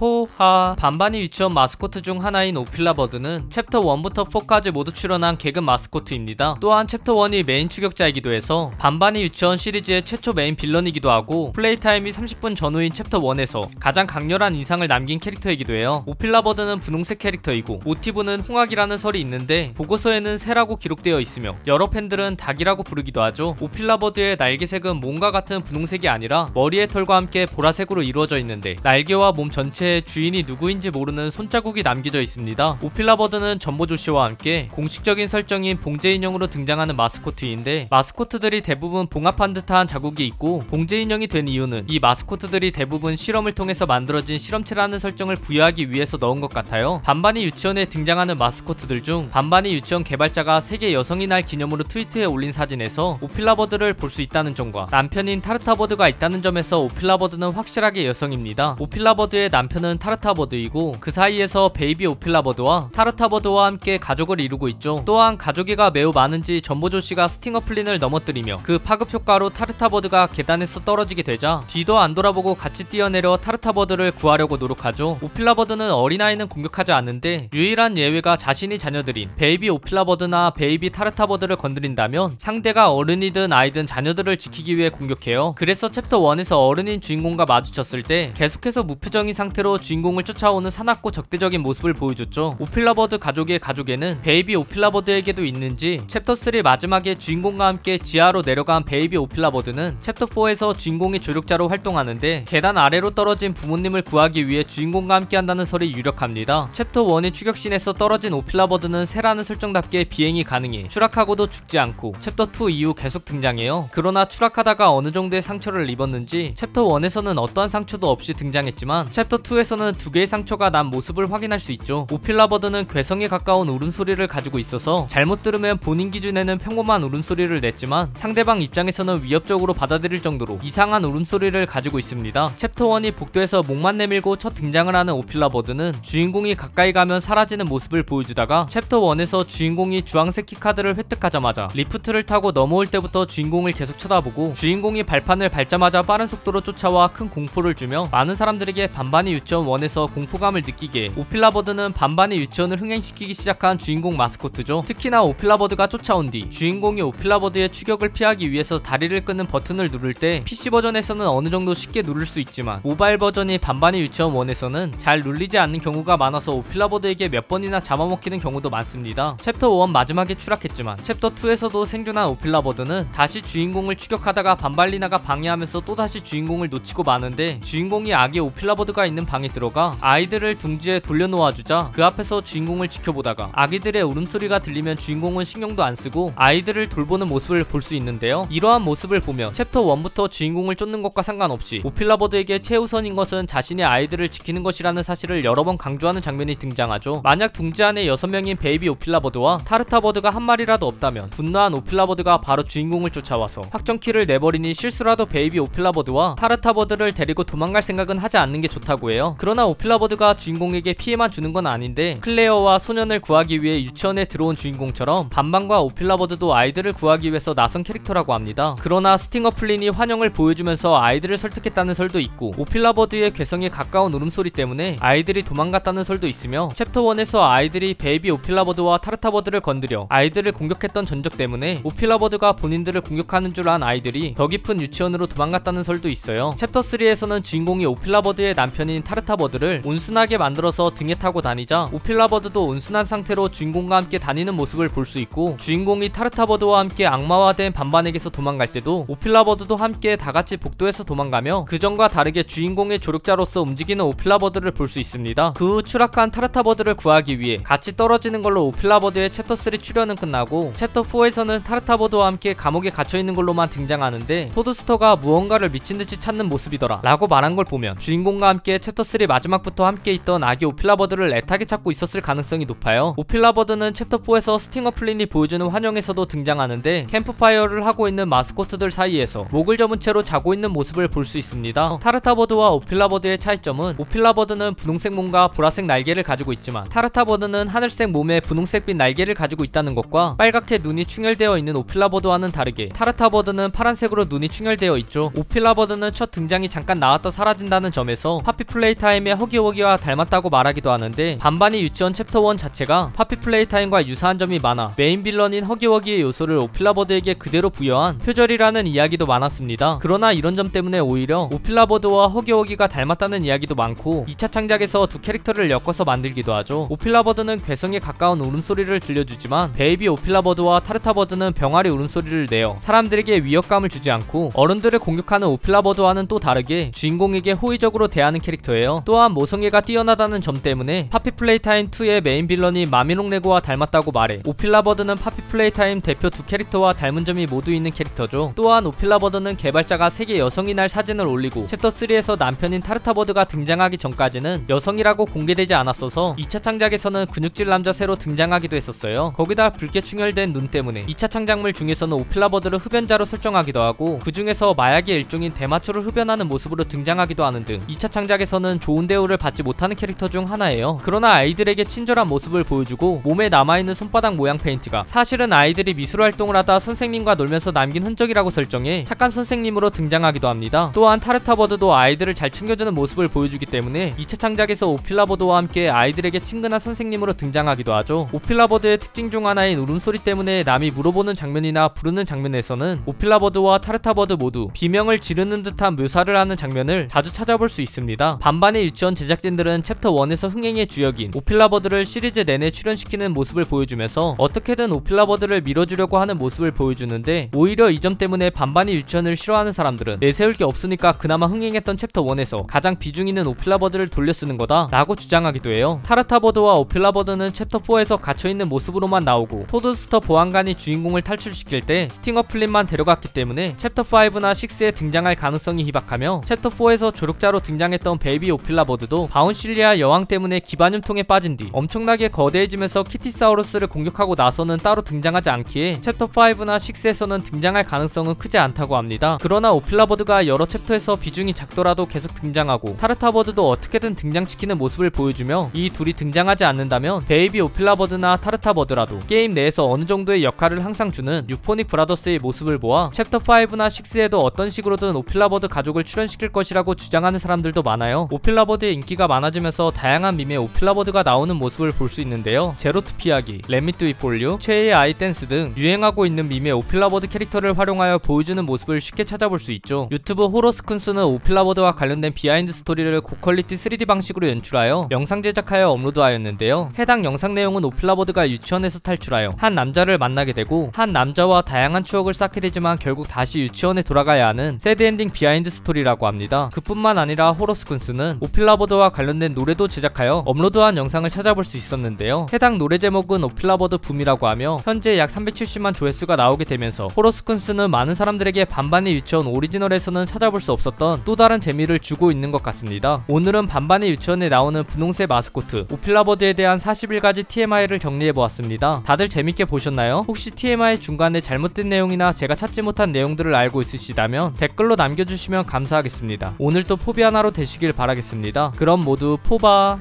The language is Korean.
포하. 반반이 유치원 마스코트 중 하나인 오필라버드는 챕터 1부터 4까지 모두 출연한 개근 마스코트입니다. 또한 챕터 1이 메인 추격자이기도 해서 반반이 유치원 시리즈의 최초 메인 빌런이기도 하고 플레이 타임이 30분 전후인 챕터 1에서 가장 강렬한 인상을 남긴 캐릭터이기도 해요. 오필라버드는 분홍색 캐릭터이고 모티브는 홍학이라는 설이 있는데 보고서에는 새라고 기록되어 있으며 여러 팬들은 닭이라고 부르기도 하죠. 오필라버드의 날개색은 몸과 같은 분홍색이 아니라 머리의 털과 함께 보라색으로 이루어져 있는데 날개와 몸 전체에 주인이 누구인지 모르는 손자국이 남겨져 있습니다. 오필라버드는 전보조씨와 함께 공식적인 설정인 봉제 인형으로 등장하는 마스코트인데 마스코트들이 대부분 봉합한 듯한 자국이 있고 봉제 인형이 된 이유는 이 마스코트들이 대부분 실험을 통해서 만들어진 실험체라는 설정을 부여하기 위해서 넣은 것 같아요. 반반이 유치원에 등장하는 마스코트들 중 반반이 유치원 개발자가 세계 여성의 날 기념으로 트위터에 올린 사진에서 오필라버드를 볼 수 있다는 점과 남편인 타르타버드가 있다는 점에서 오필라버드는 확실하게 여성입니다. 오필라버드의 남편은 타르타버드이고 그 사이에서 베이비 오필라버드와 타르타버드와 함께 가족을 이루고 있죠. 또한 가족애가 매우 많은지 전보조씨가 스팅어 플린을 넘어뜨리며 그 파급 효과로 타르타버드가 계단에서 떨어지게 되자 뒤도 안 돌아보고 같이 뛰어내려 타르타버드를 구하려고 노력하죠. 오필라버드는 어린아이는 공격하지 않는데 유일한 예외가 자신이 자녀들인 베이비 오필라버드나 베이비 타르타버드를 건드린다면 상대가 어른이든 아이든 자녀들을 지키기 위해 공격해요. 그래서 챕터 1에서 어른인 주인공과 마주쳤을 때 계속해서 무표정인 상태로 주인공을 쫓아오는 사납고 적대적인 모습을 보여줬죠. 오필라버드 가족의 가족에는 베이비 오필라버드에게도 있는지 챕터 3 마지막에 주인공과 함께 지하로 내려간 베이비 오필라버드는 챕터 4에서 주인공의 조력자로 활동하는데 계단 아래로 떨어진 부모님을 구하기 위해 주인공과 함께 한다는 설이 유력합니다. 챕터 1의 추격신에서 떨어진 오필라버드는 새라는 설정답게 비행이 가능해 추락하고도 죽지 않고 챕터 2 이후 계속 등장해요. 그러나 추락하다가 어느 정도의 상처를 입었는지 챕터 1에서는 어떠한 상처도 없이 등장했지만 챕터 2에서는 2개의 상처가 난 모습을 확인할 수 있죠. 오필라버드는 괴성에 가까운 울음소리를 가지고 있어서 잘못 들으면 본인 기준에는 평범한 울음소리를 냈지만 상대방 입장에서는 위협적으로 받아들일 정도로 이상한 울음소리를 가지고 있습니다. 챕터 1이 복도에서 목만 내밀고 첫 등장을 하는 오필라버드는 주인공이 가까이 가면 사라지는 모습을 보여주다가 챕터 1에서 주인공이 주황색 키카드를 획득하자마자 리프트를 타고 넘어올 때부터 주인공을 계속 쳐다보고 주인공이 발판을 밟자마자 빠른 속도로 쫓아와 큰 공포를 주며 많은 사람들에게 반반이 유치원 1에서 공포감을 느끼게 오필라버드는 반반이 유치원을 흥행시키기 시작한 주인공 마스코트죠. 특히나 오필라버드가 쫓아온 뒤 주인공이 오필라버드의 추격을 피하기 위해서 다리를 끄는 버튼을 누를 때 PC 버전에서는 어느 정도 쉽게 누를 수 있지만 모바일 버전이 반반이 유치원 1에서는 잘 눌리지 않는 경우가 많아서 오필라버드에게 몇 번이나 잡아먹히는 경우도 많습니다. 챕터 1 마지막에 추락했지만 챕터 2에서도 생존한 오필라버드는 다시 주인공을 추격하다가 반발리나가 방해하면서 또다시 주인공을 놓치고 마는데 주인공이 아기 오필라버드가 있는 방에 들어가 아이들을 둥지에 돌려놓아주자 그 앞에서 주인공을 지켜보다가 아기들의 울음소리가 들리면 주인공은 신경도 안 쓰고 아이들을 돌보는 모습을 볼 수 있는데요. 이러한 모습을 보면 챕터 1부터 주인공을 쫓는 것과 상관없이 오필라버드에게 최우선인 것은 자신의 아이들을 지키는 것이라는 사실을 여러 번 강조하는 장면이 등장하죠. 만약 둥지 안에 6명인 베이비 오필라버드와 타르타버드가 한 마리라도 없다면 분노한 오필라버드가 바로 주인공을 쫓아와서 확정키를 내버리니 실수라도 베이비 오필라버드와 타르타버드를 데리고 도망갈 생각은 하지 않는 게 좋다고 해요. 그러나 오필라버드가 주인공에게 피해만 주는 건 아닌데 클레어와 소년을 구하기 위해 유치원에 들어온 주인공처럼 반반과 오필라버드도 아이들을 구하기 위해서 나선 캐릭터라고 합니다. 그러나 스팅어 플린이 환영을 보여주면서 아이들을 설득했다는 설도 있고 오필라버드의 괴성에 가까운 울음소리 때문에 아이들이 도망갔다는 설도 있으며 챕터 1에서 아이들이 베이비 오필라버드와 타르타버드를 건드려 아이들을 공격했던 전적 때문에 오필라버드가 본인들을 공격하는 줄 안 아이들이 더 깊은 유치원으로 도망갔다는 설도 있어요. 챕터 3에서는 주인공이 오필라버드의 남편인 타르타버드를 온순하게 만들어서 등에 타고 다니자 오필라버드도 온순한 상태로 주인공과 함께 다니는 모습을 볼 수 있고 주인공이 타르타버드와 함께 악마화된 반반에게서 도망갈 때도 오필라버드도 함께 다같이 복도에서 도망가며 그전과 다르게 주인공의 조력자로서 움직이는 오필라버드를 볼 수 있습니다. 그 후 추락한 타르타버드를 구하기 위해 같이 떨어지는 걸로 오필라버드의 챕터 3 출연은 끝나고 챕터 4에서는 타르타버드와 함께 감옥에 갇혀있는 걸로만 등장하는데 토드스터가 무언가를 미친듯이 찾는 모습이더라 라고 말한 걸 보면 주인공과 함께 챕터 3 마지막부터 함께 있던 아기 오필라버드를 애타게 찾고 있었을 가능성이 높아요. 오필라버드는 챕터 4에서 스팅어 플린이 보여주는 환영에서도 등장하는데 캠프파이어를 하고 있는 마스코트들 사이에서 목을 접은 채로 자고 있는 모습을 볼 수 있습니다. 타르타버드와 오필라버드의 차이점은 오필라버드는 분홍색 몸과 보라색 날개를 가지고 있지만 타르타버드는 하늘색 몸에 분홍색빛 날개를 가지고 있다는 것과 빨갛게 눈이 충혈되어 있는 오필라버드와는 다르게 타르타버드는 파란색으로 눈이 충혈되어 있죠. 오필라버드는 첫 등장이 잠깐 나왔다 사라진다는 점에서 파피플레이 플레이타임의 허기워기와 닮았다고 말하기도 하는데 반반이 유치원 챕터 1 자체가 파피 플레이타임과 유사한 점이 많아 메인 빌런인 허기워기의 요소를 오필라버드에게 그대로 부여한 표절이라는 이야기도 많았습니다. 그러나 이런 점 때문에 오히려 오필라버드와 허기워기가 닮았다는 이야기도 많고 2차 창작에서 두 캐릭터를 엮어서 만들기도 하죠. 오필라버드는 괴성에 가까운 울음소리를 들려주지만 베이비 오필라버드와 타르타버드는 병아리 울음소리를 내어 사람들에게 위협감을 주지 않고 어른들을 공격하는 오필라버드와는 또 다르게 주인공에게 호의적으로 대하는 캐릭터예요. 또한 모성애가 뛰어나다는 점 때문에 파피 플레이타임 2의 메인 빌런이 마미롱 레고와 닮았다고 말해 오필라버드는 파피 플레이타임 대표 두 캐릭터와 닮은 점이 모두 있는 캐릭터죠. 또한 오필라버드는 개발자가 세계 여성이 날 사진을 올리고 챕터 3에서 남편인 타르타버드가 등장하기 전까지는 여성이라고 공개되지 않았어서 2차 창작에서는 근육질 남자 새로 등장하기도 했었어요. 거기다 붉게 충혈된 눈 때문에 2차 창작물 중에서는 오필라버드를 흡연자로 설정하기도 하고 그 중에서 마약의 일종인 대마초를 흡연하는 모습으로 등장하기도 하는 등 2차 창작에서는 좋은 대우를 받지 못하는 캐릭터 중 하나예요. 그러나 아이들에게 친절한 모습을 보여주고 몸에 남아있는 손바닥 모양 페인트가 사실은 아이들이 미술 활동을 하다 선생님과 놀면서 남긴 흔적이라고 설정해 착한 선생님으로 등장하기도 합니다. 또한 타르타버드도 아이들을 잘 챙겨주는 모습을 보여주기 때문에 2차 창작에서 오필라버드와 함께 아이들에게 친근한 선생님으로 등장하기도 하죠. 오필라버드의 특징 중 하나인 울음소리 때문에 남이 물어보는 장면이나 부르는 장면에서는 오필라버드와 타르타버드 모두 비명을 지르는 듯한 묘사를 하는 장면을 자주 찾아볼 수 있습니다. 반반의 유치원 제작진들은 챕터 1에서 흥행의 주역인 오필라버드를 시리즈 내내 출연시키는 모습을 보여주면서 어떻게든 오필라버드를 밀어주려고 하는 모습을 보여주는데 오히려 이 점 때문에 반반의 유치원을 싫어하는 사람들은 내세울 게 없으니까 그나마 흥행했던 챕터 1에서 가장 비중 있는 오필라버드를 돌려쓰는 거다 라고 주장하기도 해요. 타르타버드와 오필라버드는 챕터 4에서 갇혀있는 모습으로만 나오고 토드스터 보안관이 주인공을 탈출시킬 때 스팅어 플린만 데려갔기 때문에 챕터 5나 6에 등장할 가능성이 희박하며 챕터 4에서 조력자로 등장했던 베이비 오필라버드도 바운실리아 여왕 때문에 기반염통에 빠진 뒤 엄청나게 거대해지면서 키티사우루스를 공격하고 나서는 따로 등장하지 않기에 챕터 5나 6에서는 등장할 가능성은 크지 않다고 합니다. 그러나 오필라버드가 여러 챕터에서 비중이 작더라도 계속 등장하고 타르타버드도 어떻게든 등장시키는 모습을 보여주며 이 둘이 등장하지 않는다면 베이비 오필라버드나 타르타버드라도 게임 내에서 어느 정도의 역할을 항상 주는 유포닉 브라더스의 모습을 보아 챕터 5나 6에도 어떤 식으로든 오필라버드 가족을 출연시킬 것이라고 주장하는 사람들도 많아요. 오필라버드의 인기가 많아지면서 다양한 밈에 오필라버드가 나오는 모습을 볼 수 있는데요. 제로투 피하기, 레미뚜이 폴류, 최애의 아이댄스 등 유행하고 있는 밈에 오필라버드 캐릭터를 활용하여 보여주는 모습을 쉽게 찾아볼 수 있죠. 유튜브 호로스쿤스는 오필라버드와 관련된 비하인드 스토리를 고퀄리티 3D 방식으로 연출하여 영상 제작하여 업로드하였는데요. 해당 영상 내용은 오필라버드가 유치원에서 탈출하여 한 남자를 만나게 되고 한 남자와 다양한 추억을 쌓게 되지만 결국 다시 유치원에 돌아가야 하는 새드엔딩 비하인드 스토리라고 합니다. 그뿐만 아니라 호로스쿤스는 오필라버드와 관련된 노래도 제작하여 업로드한 영상을 찾아볼 수 있었는데요. 해당 노래 제목은 오필라버드 붐이라고 하며 현재 약 370만 조회수가 나오게 되면서 호로스쿤스는 많은 사람들에게 반반의 유치원 오리지널에서는 찾아볼 수 없었던 또 다른 재미를 주고 있는 것 같습니다. 오늘은 반반의 유치원에 나오는 분홍색 마스코트 오필라버드에 대한 41가지 TMI를 정리해보았습니다. 다들 재밌게 보셨나요? 혹시 TMI 중간에 잘못된 내용이나 제가 찾지 못한 내용들을 알고 있으시다면 댓글로 남겨주시면 감사하겠습니다. 오늘도 포비 하나로 되시길 바라겠습니다. 그럼 모두 포바.